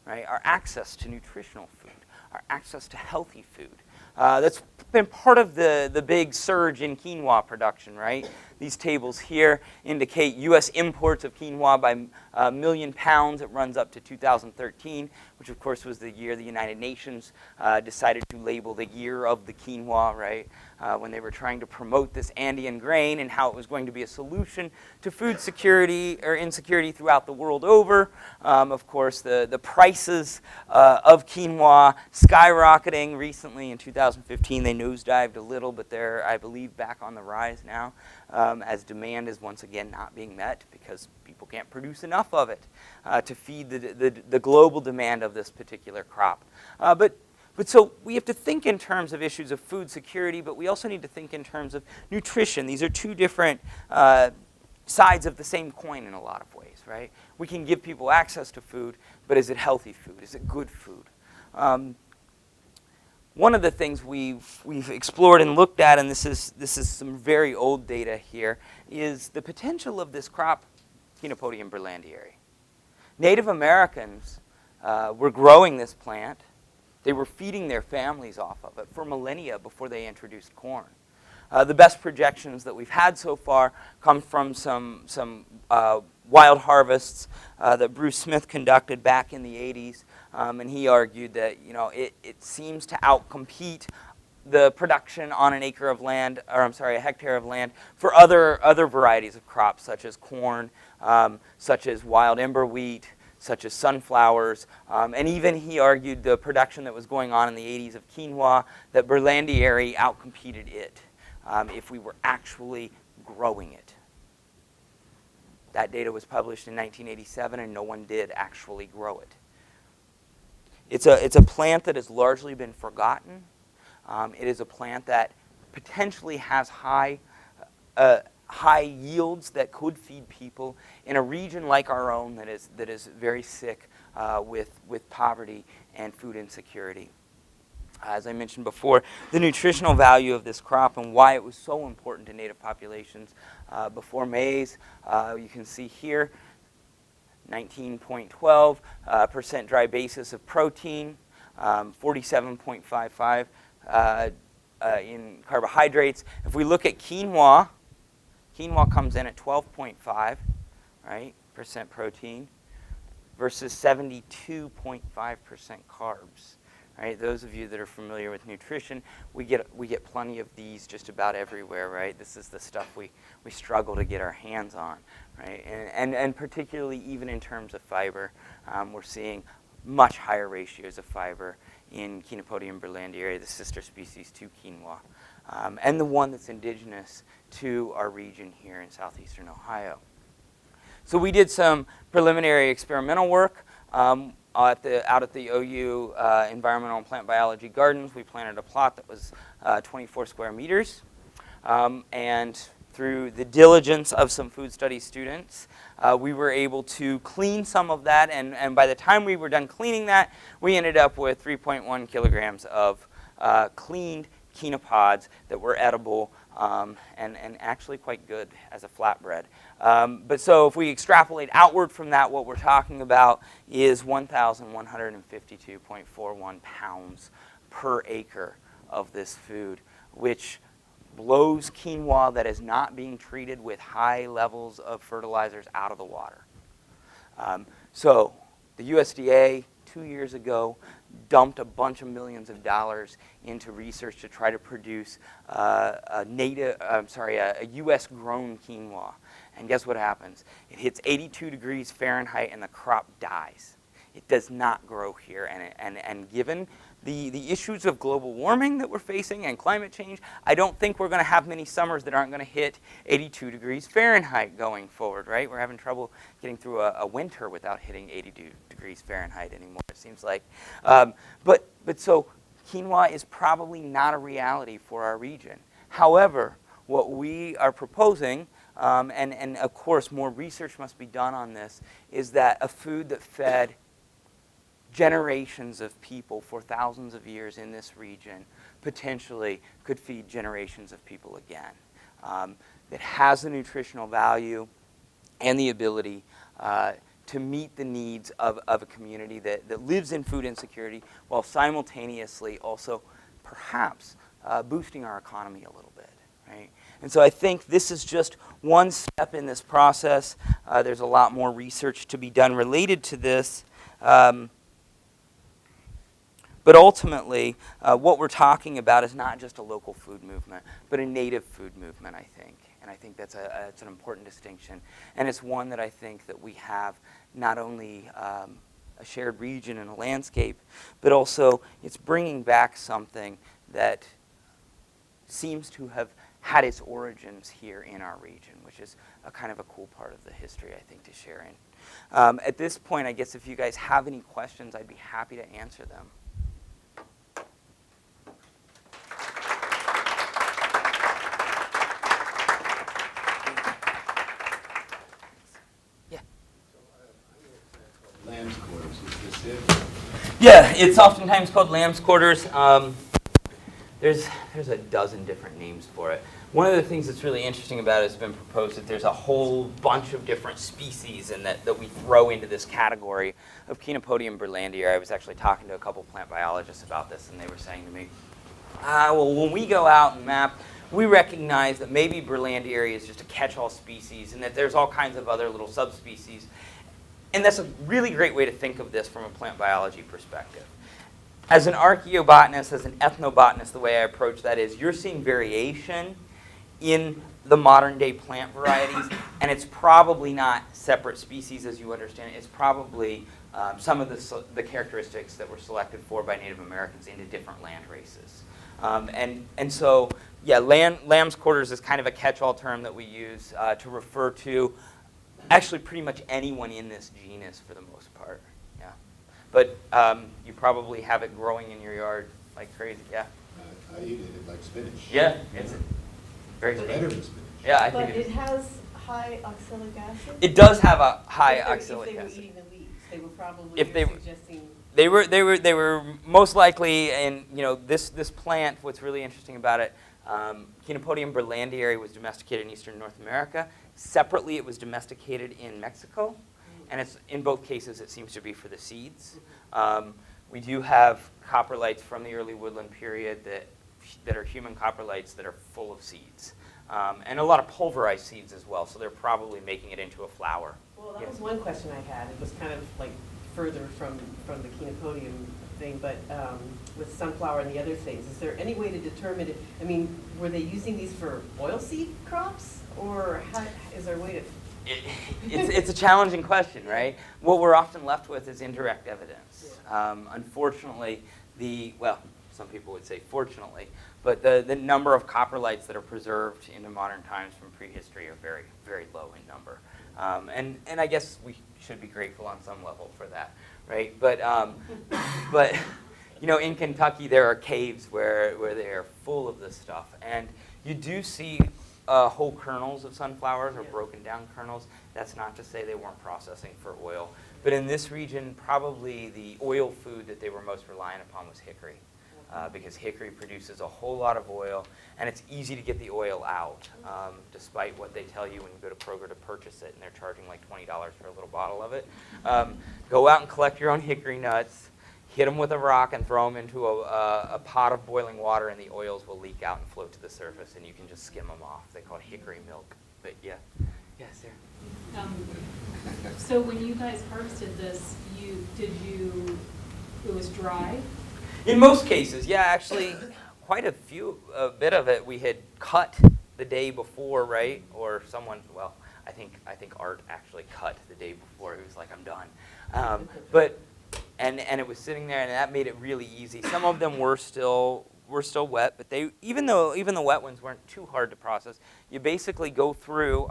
right? Our access to nutritional food, our access to healthy food. That's been part of the big surge in quinoa production, right? These tables here indicate U.S. imports of quinoa by a million pounds. It runs up to 2013, which of course was the year the United Nations decided to label the year of the quinoa, right? When they were trying to promote this Andean grain and how it was going to be a solution to food security or insecurity throughout the world over. Of course, the prices of quinoa skyrocketing recently in 2015. They nosedived a little, but they're, I believe, back on the rise now as demand is once again not being met because people can't produce enough of it to feed the global demand of this particular crop. But so we have to think in terms of issues of food security, but we also need to think in terms of nutrition. These are two different sides of the same coin in a lot of ways, right? We can give people access to food, but is it healthy food? Is it good food? One of the things we've explored and looked at, and this is some very old data here, is the potential of this crop, Chenopodium berlandieri. Native Americans were growing this plant. They were feeding their families off of it for millennia before they introduced corn. The best projections that we've had so far come from some wild harvests that Bruce Smith conducted back in the 80s, and he argued that it seems to outcompete the production on an acre of land, or I'm sorry, a hectare of land, for other varieties of crops such as corn, such as wild ember wheat, such as sunflowers, and even he argued the production that was going on in the 80s of quinoa, that berlandieri outcompeted it if we were actually growing it. That data was published in 1987, and no one did actually grow it. It's a plant that has largely been forgotten. It is a plant that potentially has high yields that could feed people in a region like our own that is very sick with poverty and food insecurity. As I mentioned before, the nutritional value of this crop and why it was so important to native populations before maize, you can see here, 19.12% dry basis of protein, 47.55 in carbohydrates. If we look at quinoa, quinoa comes in at 12.5, right, percent protein versus 72.5% carbs. Right, those of you that are familiar with nutrition, we get plenty of these just about everywhere, right? This is the stuff we struggle to get our hands on, right? And particularly even in terms of fiber, we're seeing much higher ratios of fiber in Chenopodium berlandieri, the sister species to quinoa, and the one that's indigenous to our region here in southeastern Ohio. So we did some preliminary experimental work. Out at the OU Environmental and Plant Biology Gardens, we planted a plot that was 24 square meters. And through the diligence of some food studies students, we were able to clean some of that. And by the time we were done cleaning that, we ended up with 3.1 kilograms of cleaned quinopods that were edible and actually quite good as a flatbread. But so if we extrapolate outward from that, what we're talking about is 1,152.41 pounds per acre of this food, which blows quinoa that is not being treated with high levels of fertilizers out of the water. So the USDA 2 years ago dumped a bunch of millions of dollars into research to try to produce a U.S.-grown quinoa. And guess what happens? It hits 82 degrees Fahrenheit and the crop dies. It does not grow here. And given the issues of global warming that we're facing and climate change, I don't think we're going to have many summers that aren't going to hit 82 degrees Fahrenheit going forward, right? We're having trouble getting through a winter without hitting 82 degrees Fahrenheit anymore, it seems like. But so quinoa is probably not a reality for our region. However, what we are proposing, and of course more research must be done on this, is that a food that fed generations of people for thousands of years in this region potentially could feed generations of people again. That has the nutritional value and the ability to meet the needs of a community that lives in food insecurity while simultaneously also perhaps boosting our economy a little bit, right? And so I think this is just one step in this process. There's a lot more research to be done related to this. But ultimately, what we're talking about is not just a local food movement, but a native food movement, I think. And I think that's an important distinction. And it's one that I think that we have not only a shared region and a landscape, but also it's bringing back something that seems to have had its origins here in our region, which is a kind of a cool part of the history, I think, to share in. At this point, I guess if you guys have any questions, I'd be happy to answer them. Lamb's quarters, is this it? Yeah, it's oftentimes called lamb's quarters. There's a dozen different names for it. One of the things that's really interesting about it has been proposed that there's a whole bunch of different species and that we throw into this category of Chenopodium berlandieri. I was actually talking to a couple plant biologists about this, and they were saying to me, well, when we go out and map, we recognize that maybe berlandieri is just a catch-all species and that there's all kinds of other little subspecies. And that's a really great way to think of this from a plant biology perspective. As an archaeobotanist, as an ethnobotanist, the way I approach that is you're seeing variation in the modern day plant varieties, and it's probably not separate species as you understand it. It's probably some of the characteristics that were selected for by Native Americans into different land races. And so, yeah, lamb's quarters is kind of a catch-all term that we use to refer to Actually, pretty much anyone in this genus for the most part, yeah. But you probably have it growing in your yard like crazy, yeah. I eat it like spinach. Yeah, it's very It's tasty. better than spinach. Yeah, I But think it has high oxalic acid? it does have a high If oxalic they were acid. eating the leaves, they were probably, If they you're were- suggesting. They were most likely, and this plant. What's really interesting about it, Chenopodium berlandieri was domesticated in eastern North America. Separately, it was domesticated in Mexico, and it's in both cases it seems to be for the seeds. We do have coprolites from the early woodland period that are human coprolites that are full of seeds, and a lot of pulverized seeds as well. So they're probably making it into a flower. Well, that Yeah. was one question I had. It was kind of like further from the Chenopodium thing, but with sunflower and the other things, is there any way to determine it? I mean, were they using these for oilseed crops, or how, is there a way to? It's a challenging question, right? What we're often left with is indirect evidence. Unfortunately, some people would say fortunately, but the number of coprolites that are preserved into modern times from prehistory are very, very low in number. And I guess we should be grateful on some level for that, right? But in Kentucky there are caves where they are full of this stuff, and you do see whole kernels of sunflowers or broken down kernels. That's not to say they weren't processing for oil, but in this region, probably the oil food that they were most reliant upon was hickory. Because hickory produces a whole lot of oil, and it's easy to get the oil out, despite what they tell you when you go to Kroger to purchase it, and they're charging like $20 for a little bottle of it. Go out and collect your own hickory nuts, hit them with a rock, and throw them into a pot of boiling water, and the oils will leak out and float to the surface, and you can just skim them off. They call it hickory milk. But yeah, Sarah. So when you guys harvested this, it was dry? In most cases, yeah, actually, quite a bit of it we had cut the day before, right? Or someone, well, I think Art actually cut the day before. He was like, I'm done. And it was sitting there, and that made it really easy. Some of them were still wet, but even the wet ones weren't too hard to process. You basically go through.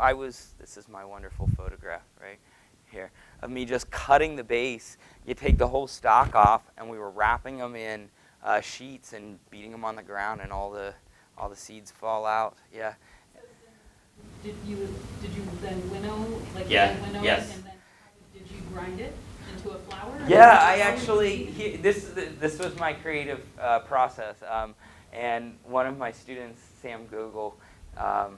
This is my wonderful photograph right here of me just cutting the base. You take the whole stalk off, and we were wrapping them in sheets and beating them on the ground, and all the seeds fall out. Yeah. Did you then winnow, Yeah, winnow yes. it, and then did you grind it into a flour? Yeah, I actually, this was my creative process. And one of my students, Sam Gogol, I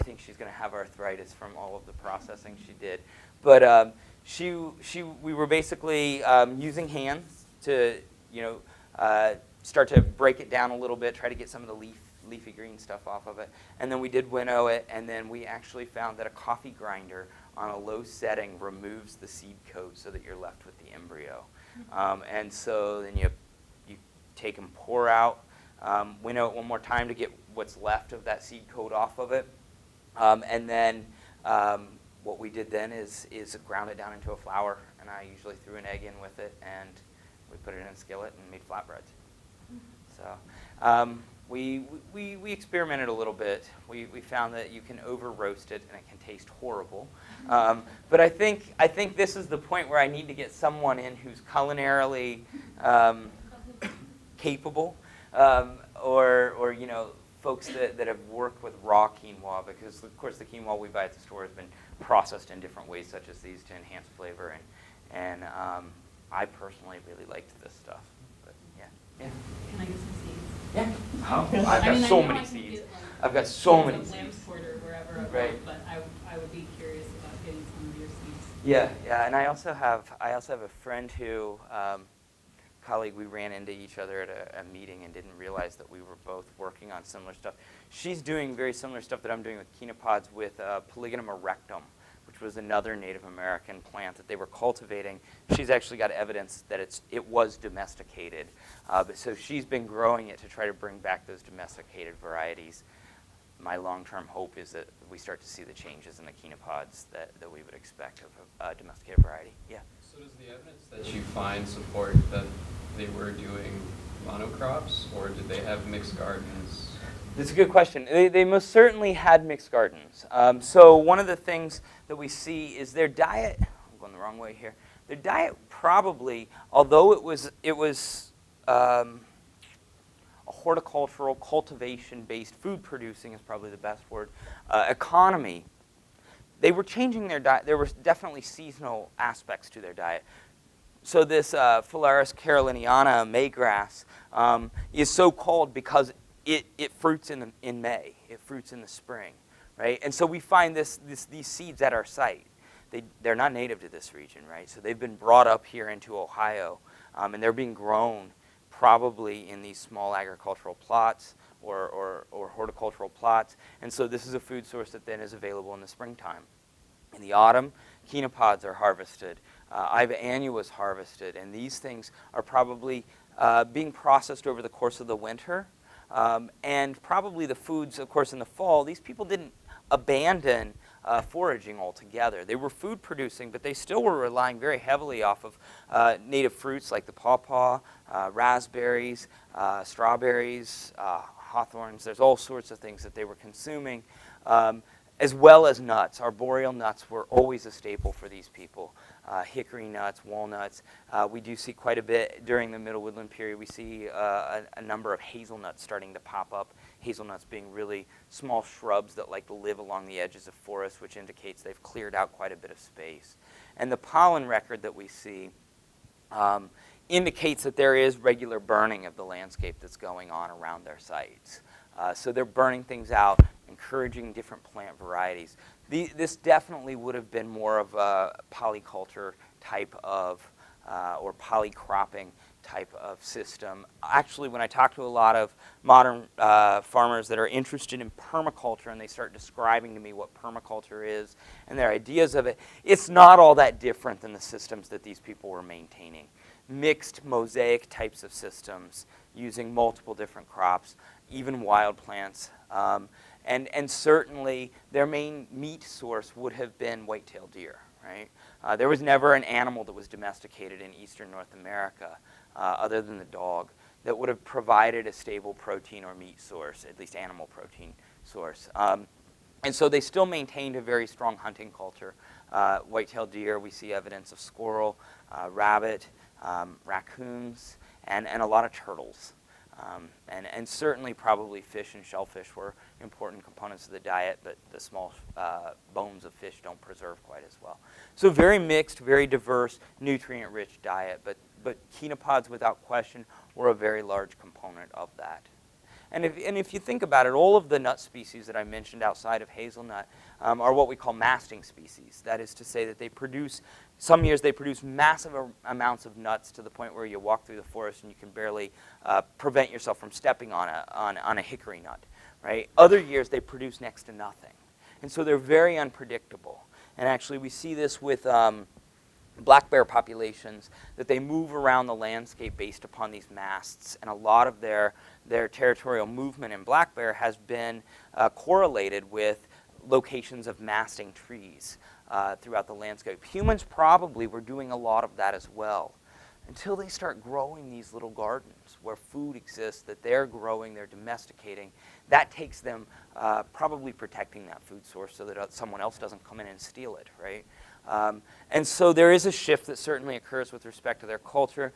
think she's going to have arthritis from all of the processing she did. But we were basically using hands to, start to break it down a little bit, try to get some of the leafy green stuff off of it. And then we did winnow it, and then we actually found that a coffee grinder on a low setting removes the seed coat so that you're left with the embryo. And so then you take and pour out, winnow it one more time to get what's left of that seed coat off of it. And then what we did then is ground it down into a flour, and I usually threw an egg in with it, and we put it in a skillet and made flatbreads. So we experimented a little bit. We found that you can over roast it and it can taste horrible. But I think this is the point where I need to get someone in who's culinarily capable, or folks that have worked with raw quinoa, because of course the quinoa we buy at the store has been processed in different ways, such as these, to enhance flavor, and I personally really liked this stuff. But yeah. Can I get some seeds? Yeah. Oh, I've got I so know many I can seeds. get, I've got so many seeds of seeds. lamb's quarter or wherever I Right. want, but I would be curious about getting some of your seeds. Yeah, and I also have a friend who, colleague, we ran into each other at a meeting and didn't realize that we were both working on similar stuff. She's doing very similar stuff that I'm doing with chenopod's with Polygonum erectum, which was another Native American plant that they were cultivating. She's actually got evidence that it was domesticated. But so she's been growing it to try to bring back those domesticated varieties. My long-term hope is that we start to see the changes in the chenopod's that we would expect of a domesticated variety. Yeah. So does the evidence that you find support that they were doing monocrops, or did they have mixed gardens? That's a good question. They most certainly had mixed gardens. So one of the things that we see is their diet. I'm going the wrong way here. Their diet probably, although it was a horticultural, cultivation-based, food-producing is probably the best word, economy. They were changing their diet. There were definitely seasonal aspects to their diet. So this Phalaris caroliniana maygrass is so called because it fruits in May. It fruits in the spring, right? And so we find these seeds at our site. They're not native to this region, right? So they've been brought up here into Ohio, and they're being grown probably in these small agricultural plots or horticultural plots. And so this is a food source that then is available in the springtime. In the autumn, quinopods are harvested. Iva annua is harvested, and these things are probably being processed over the course of the winter. And probably the foods, of course, in the fall, these people didn't abandon foraging altogether. They were food producing, but they still were relying very heavily off of native fruits like the pawpaw, raspberries, strawberries, hawthorns. There's all sorts of things that they were consuming, as well as nuts. Arboreal nuts were always a staple for these people. Hickory nuts, walnuts. We do see quite a bit during the Middle Woodland period. We see a number of hazelnuts starting to pop up. Hazelnuts being really small shrubs that like to live along the edges of forests, which indicates they've cleared out quite a bit of space. And the pollen record that we see indicates that there is regular burning of the landscape that's going on around their sites. So they're burning things out, encouraging different plant varieties. This definitely would have been more of a polyculture type of, or polycropping type of system. Actually, when I talk to a lot of modern farmers that are interested in permaculture and they start describing to me what permaculture is and their ideas of it, it's not all that different than the systems that these people were maintaining. Mixed mosaic types of systems using multiple different crops, even wild plants. And certainly their main meat source would have been white-tailed deer, right? There was never an animal that was domesticated in eastern North America, other than the dog, that would have provided a stable protein or meat source, at least animal protein source. And so they still maintained a very strong hunting culture. White-tailed deer, we see evidence of squirrel, rabbit, raccoons, and a lot of turtles. And certainly probably fish and shellfish were important components of the diet, but the small bones of fish don't preserve quite as well. So very mixed, very diverse, nutrient-rich diet, but quinopods without question were a very large component of that. And if you think about it, all of the nut species that I mentioned outside of hazelnut are what we call masting species. That is to say that they produce, some years they produce massive amounts of nuts to the point where you walk through the forest and you can barely prevent yourself from stepping on a hickory nut, right? Other years they produce next to nothing. And so they're very unpredictable. And actually we see this with black bear populations, that they move around the landscape based upon these masts, and a lot of their territorial movement in black bear has been correlated with locations of masting trees throughout the landscape. Humans probably were doing a lot of that as well, until they start growing these little gardens where food exists that they're growing, they're domesticating. That takes them probably protecting that food source so that someone else doesn't come in and steal it, right? And so there is a shift that certainly occurs with respect to their culture.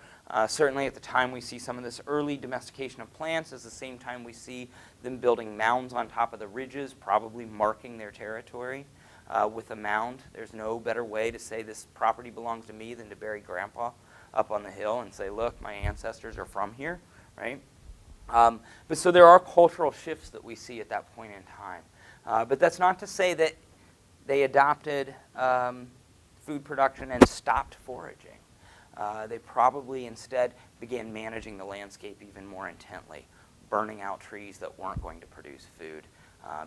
Certainly at the time we see some of this early domestication of plants is the same time we see them building mounds on top of the ridges, probably marking their territory with a mound. There's no better way to say this property belongs to me than to bury Grandpa up on the hill and say, look, my ancestors are from here, right? But so there are cultural shifts that we see at that point in time. But that's not to say that they adopted food production and stopped foraging. They probably instead began managing the landscape even more intently, burning out trees that weren't going to produce food,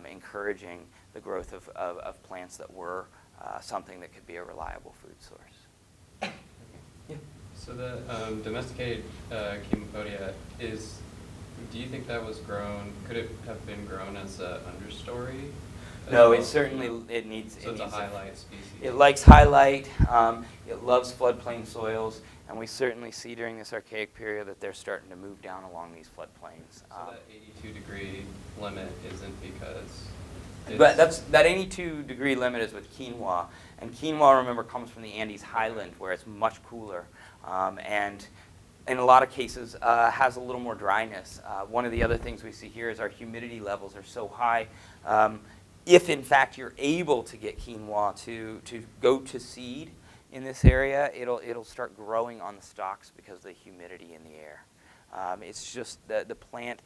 encouraging the growth of plants that were something that could be a reliable food source. Yeah. So the domesticated chemopodia do you think that was grown, could it have been grown as an understory? No, it certainly, it needs... So it's a highlight species. It likes highlight, it loves floodplain soils, And we certainly see during this archaic period that they're starting to move down along these floodplains. So that 82-degree limit isn't because But that 82-degree limit is with quinoa, and quinoa, remember, comes from the Andes highland where it's much cooler, and in a lot of cases has a little more dryness. One of the other things we see here is our humidity levels are so high. If in fact you're able to get quinoa to go to seed in this area, it'll start growing on the stalks because of the humidity in the air. It's just the plant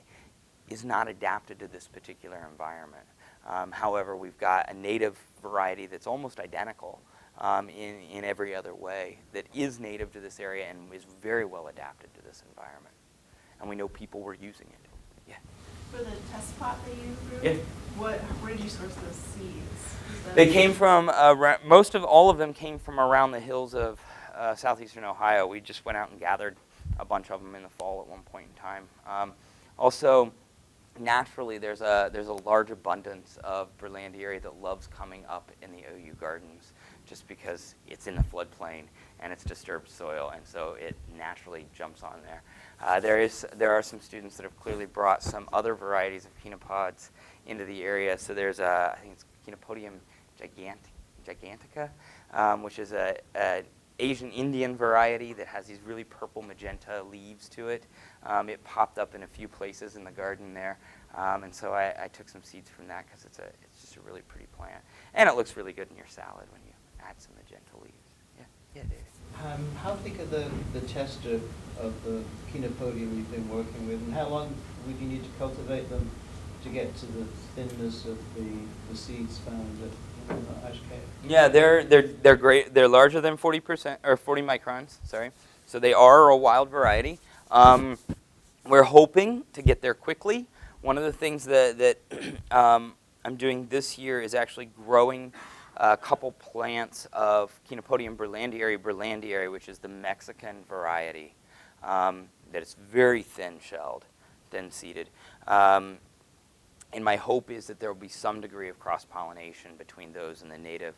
is not adapted to this particular environment. However, we've got a native variety that's almost identical in every other way that is native to this area and is very well adapted to this environment. And we know people were using it. Yeah. For the test plot that you grew, Yeah. where did you source those seeds? They came from, all of them came from around the hills of southeastern Ohio. We just went out and gathered a bunch of them in the fall at one point in time. Also, naturally, there's a large abundance of Berlandieri that loves coming up in the OU gardens just because it's in the floodplain and it's disturbed soil, and so it naturally jumps on there. There are some students that have clearly brought some other varieties of quinopods into the area. So there's I think it's Quinopodium gigantica, which is a Asian Indian variety that has these really purple magenta leaves to it. It popped up in a few places in the garden there, and so I took some seeds from that because it's just a really pretty plant, and it looks really good in your salad when you add some magenta leaves. Yeah, David. How thick are the tester of the Quinopodium you've been working with, and how long would you need to cultivate them to get to the thinness of the seeds found at Ashcade? Yeah, they're great. They're larger than 40% or 40 microns. Sorry, so they are a wild variety. We're hoping to get there quickly. One of the things that I'm doing this year is actually growing a couple plants of Quinopodium berlandieri, which is the Mexican variety that is very thin-shelled, thin-seeded. And my hope is that there will be some degree of cross-pollination between those and the native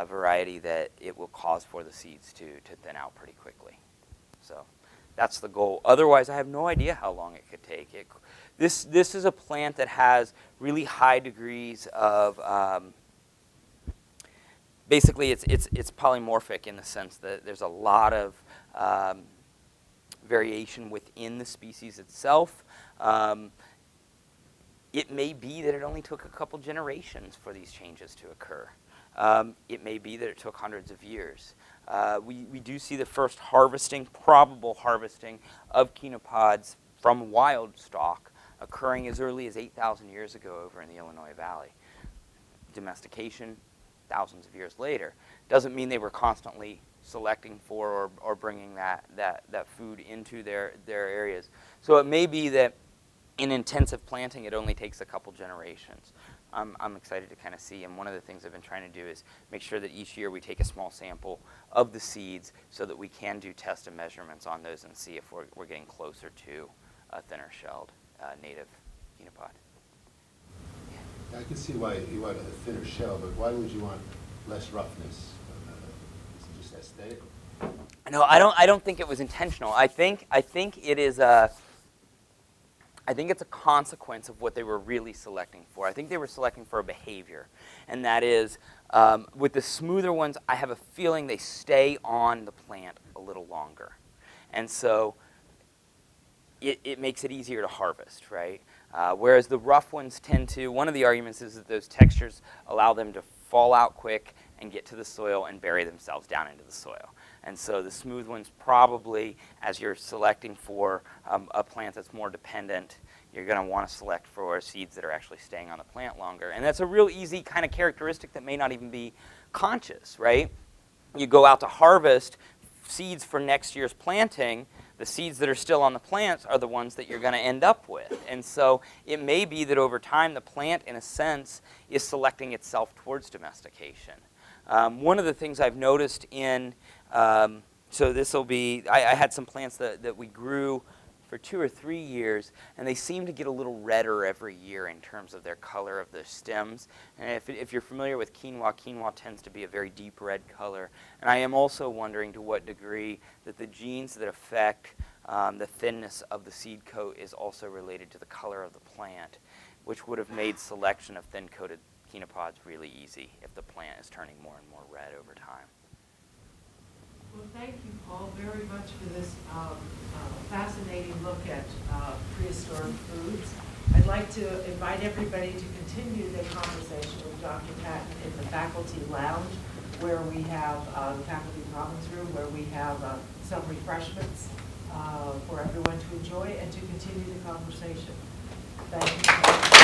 variety that it will cause for the seeds to thin out pretty quickly. So that's the goal. Otherwise, I have no idea how long it could take. This is a plant that has really high degrees of basically, it's polymorphic in the sense that there's a lot of variation within the species itself. It may be that it only took a couple generations for these changes to occur. It may be that it took hundreds of years. We do see the first probable harvesting of quinopods from wild stock occurring as early as 8,000 years ago over in the Illinois Valley. Domestication, thousands of years later. Doesn't mean they were constantly selecting for or bringing that food into their areas. So it may be that in intensive planting, it only takes a couple generations. I'm excited to kind of see, and one of the things I've been trying to do is make sure that each year we take a small sample of the seeds so that we can do test and measurements on those and see if we're getting closer to a thinner shelled native quinopod. Yeah, I can see why you want a thinner shell, but why would you want less roughness? Is it just aesthetic? No, I don't think it was intentional. I think it is I think it's a consequence of what they were really selecting for. I think they were selecting for a behavior, and that is, with the smoother ones, I have a feeling they stay on the plant a little longer. And so it makes it easier to harvest, right? Whereas the rough ones tend to, one of the arguments is that those textures allow them to fall out quick and get to the soil and bury themselves down into the soil. And so the smooth ones probably, as you're selecting for a plant that's more dependent, you're going to want to select for seeds that are actually staying on the plant longer. And that's a real easy kind of characteristic that may not even be conscious, right? You go out to harvest seeds for next year's planting, the seeds that are still on the plants are the ones that you're going to end up with. And so it may be that over time the plant, in a sense, is selecting itself towards domestication. One of the things I've noticed in, so this will be, I had some plants that we grew for 2 or 3 years, and they seem to get a little redder every year in terms of their color of the stems. And if you're familiar with quinoa, quinoa tends to be a very deep red color. And I am also wondering to what degree that the genes that affect the thinness of the seed coat is also related to the color of the plant, which would have made selection of thin-coated quinopods really easy if the plant is turning more and more red over time. Well, thank you, Paul, very much for this fascinating look at prehistoric foods. I'd like to invite everybody to continue the conversation with Dr. Patton in the faculty lounge, where we have the faculty commons room, where we have some refreshments for everyone to enjoy and to continue the conversation. Thank you.